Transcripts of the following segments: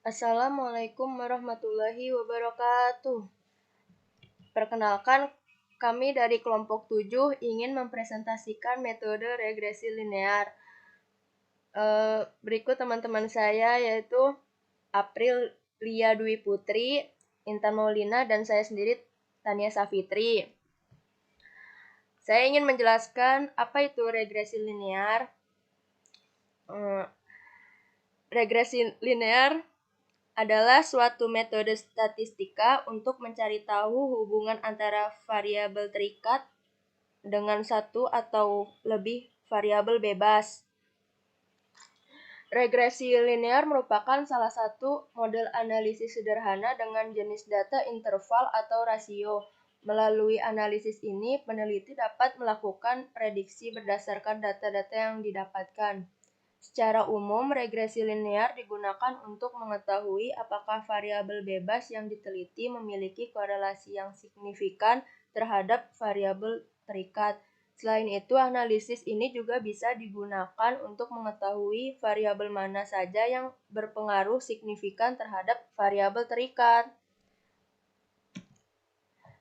Assalamualaikum warahmatullahi wabarakatuh. Perkenalkan, kami dari kelompok 7 ingin mempresentasikan metode regresi linear. Berikut teman-teman saya yaitu April Lia Dwi Putri, Intan Maulina, dan saya sendiri Tania Safitri. Saya ingin menjelaskan apa itu regresi linear. Regresi linear adalah suatu metode statistika untuk mencari tahu hubungan antara variabel terikat dengan satu atau lebih variabel bebas. Regresi linear merupakan salah satu model analisis sederhana dengan jenis data interval atau rasio. Melalui analisis ini, peneliti dapat melakukan prediksi berdasarkan data-data yang didapatkan. Secara umum, regresi linear digunakan untuk mengetahui apakah variabel bebas yang diteliti memiliki korelasi yang signifikan terhadap variabel terikat. Selain itu, analisis ini juga bisa digunakan untuk mengetahui variabel mana saja yang berpengaruh signifikan terhadap variabel terikat.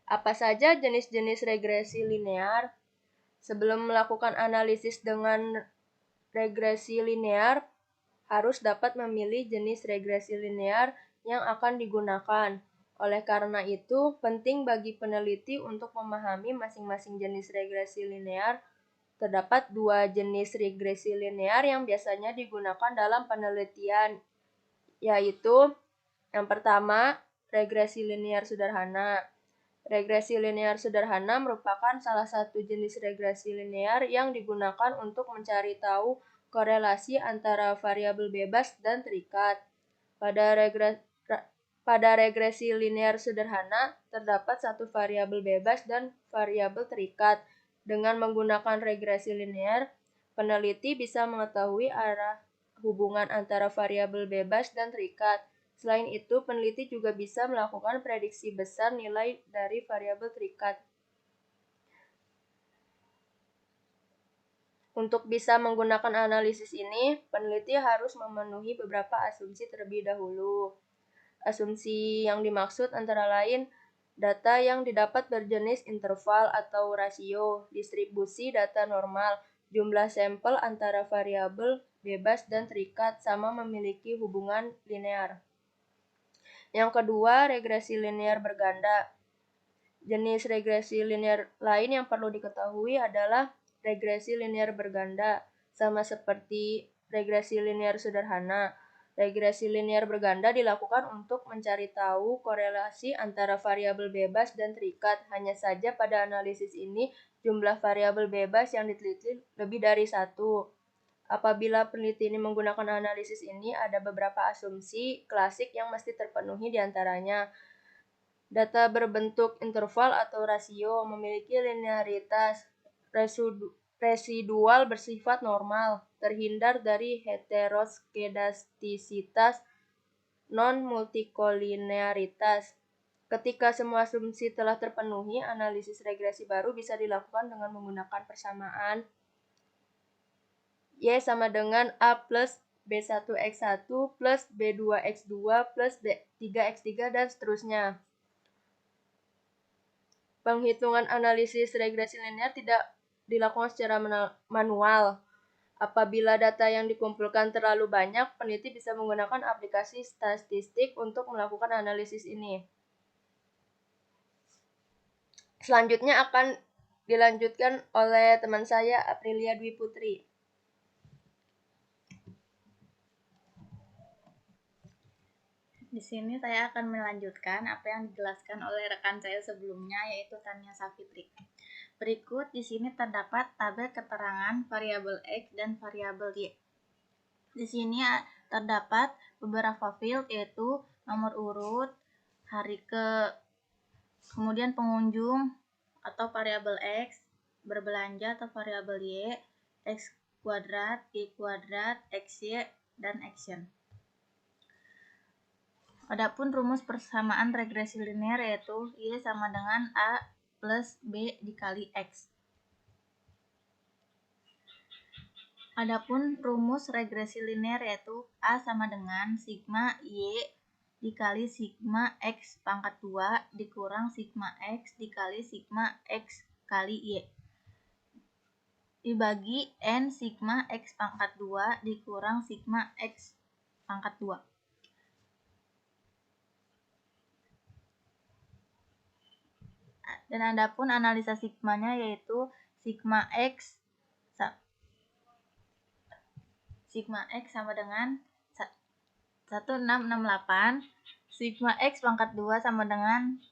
Apa saja jenis-jenis regresi linear? Sebelum melakukan analisis dengan regresi linear, harus dapat memilih jenis regresi linear yang akan digunakan. Oleh karena itu, penting bagi peneliti untuk memahami masing-masing jenis regresi linear. Terdapat dua jenis regresi linear yang biasanya digunakan dalam penelitian, yaitu yang pertama, regresi linear sederhana. Regresi linear sederhana merupakan salah satu jenis regresi linear yang digunakan untuk mencari tahu korelasi antara variabel bebas dan terikat. Pada regresi linear sederhana, terdapat satu variabel bebas dan variabel terikat. Dengan menggunakan regresi linear, peneliti bisa mengetahui arah hubungan antara variabel bebas dan terikat. Selain itu, peneliti juga bisa melakukan prediksi besar nilai dari variabel terikat. Untuk bisa menggunakan analisis ini, peneliti harus memenuhi beberapa asumsi terlebih dahulu. Asumsi yang dimaksud antara lain, data yang didapat berjenis interval atau rasio, distribusi data normal, jumlah sampel antara variabel bebas dan terikat, sama memiliki hubungan linear. Yang kedua, regresi linear berganda. Jenis regresi linear lain yang perlu diketahui adalah regresi linear berganda, sama seperti regresi linear sederhana. Regresi linear berganda dilakukan untuk mencari tahu korelasi antara variabel bebas dan terikat. Hanya saja pada analisis ini, jumlah variabel bebas yang diteliti lebih dari satu. Apabila peneliti ini menggunakan analisis ini, ada beberapa asumsi klasik yang mesti terpenuhi diantaranya. Data berbentuk interval atau rasio memiliki linearitas residual bersifat normal, terhindar dari heteroskedastisitas, non-multikolinearitas. Ketika semua asumsi telah terpenuhi, analisis regresi baru bisa dilakukan dengan menggunakan persamaan Y sama dengan A plus B1X1 plus B2X2 plus B3X3 dan seterusnya. Penghitungan analisis regresi linear tidak dilakukan secara manual. Apabila data yang dikumpulkan terlalu banyak, peneliti bisa menggunakan aplikasi statistik untuk melakukan analisis ini. Selanjutnya akan dilanjutkan oleh teman saya, Aprilia Dwi Putri. Di sini saya akan melanjutkan apa yang dijelaskan oleh rekan saya sebelumnya, yaitu Tania Safitri. Berikut di sini terdapat tabel keterangan variabel X dan variabel Y. Di sini terdapat beberapa field, yaitu nomor urut, kemudian pengunjung atau variabel X, berbelanja atau variabel Y, X kuadrat, Y kuadrat, XY, dan action. Adapun rumus persamaan regresi linear yaitu Y sama dengan A plus B dikali X. Adapun rumus regresi linear yaitu A sama dengan sigma Y dikali sigma X pangkat 2 dikurang sigma X dikali sigma X kali Y dibagi N sigma X pangkat 2 dikurang sigma X pangkat 2. Dan adapun analisa sigmanya yaitu sigma X sama dengan 1668, sigma X pangkat 2 sama dengan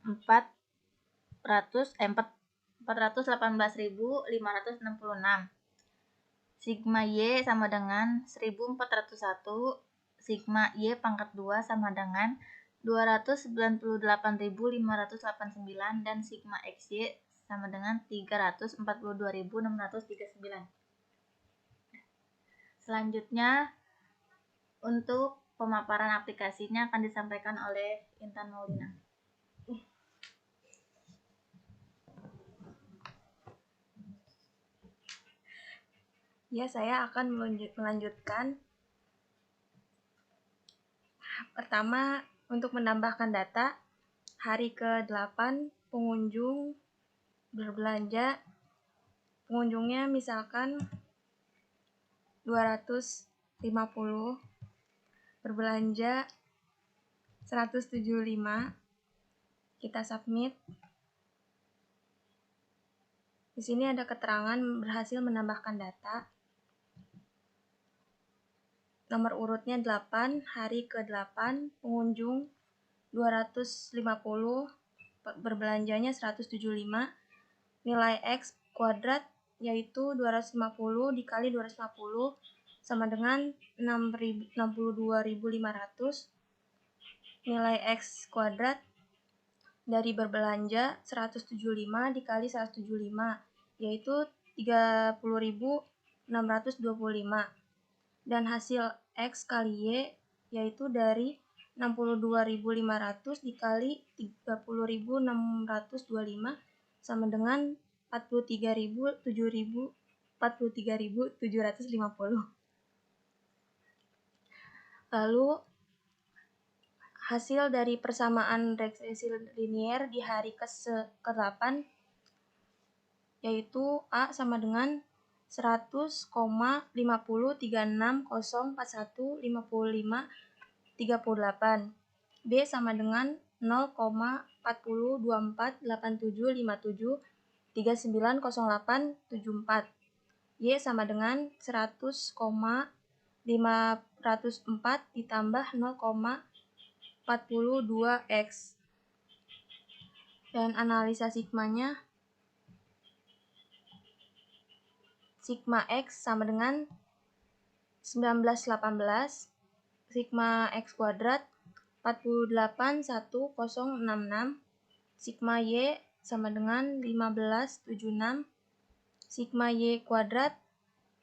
418.566, sigma Y sama dengan 1401, sigma Y pangkat 2 sama dengan 298.589, dan sigma XY sama dengan 342.639. Selanjutnya, untuk pemaparan aplikasinya akan disampaikan oleh Intan Maulina. Ya, saya akan melanjutkan. Pertama, untuk menambahkan data, hari ke-8 pengunjung berbelanja. Pengunjungnya misalkan 250, berbelanja 175. Kita submit. Di sini ada keterangan berhasil menambahkan data. Nomor urutnya 8, hari ke-8, pengunjung 250, berbelanjanya 175, nilai X kuadrat yaitu 250 dikali 250 sama dengan 62.500. Nilai X kuadrat dari berbelanja 175 dikali 175 yaitu 30.625. Dan hasil X kali Y yaitu dari 62.500 dikali 30.625 sama dengan 43.750. Lalu hasil dari persamaan regresi linear di hari ke-8 yaitu A sama dengan 100,50360415538. B sama dengan 0,40248757390874. Y sama dengan 100,504 ditambah 0,42X. Dan analisa sigmanya, sigma X sama dengan 1918, sigma X kuadrat 481066, sigma Y sama dengan 1576, sigma Y kuadrat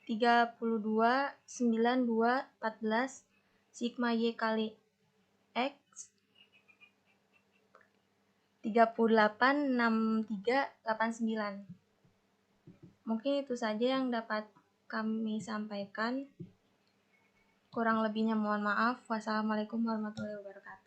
329214, sigma Y kali X 386389. Mungkin itu saja yang dapat kami sampaikan. Kurang lebihnya mohon maaf. Wassalamualaikum warahmatullahi wabarakatuh.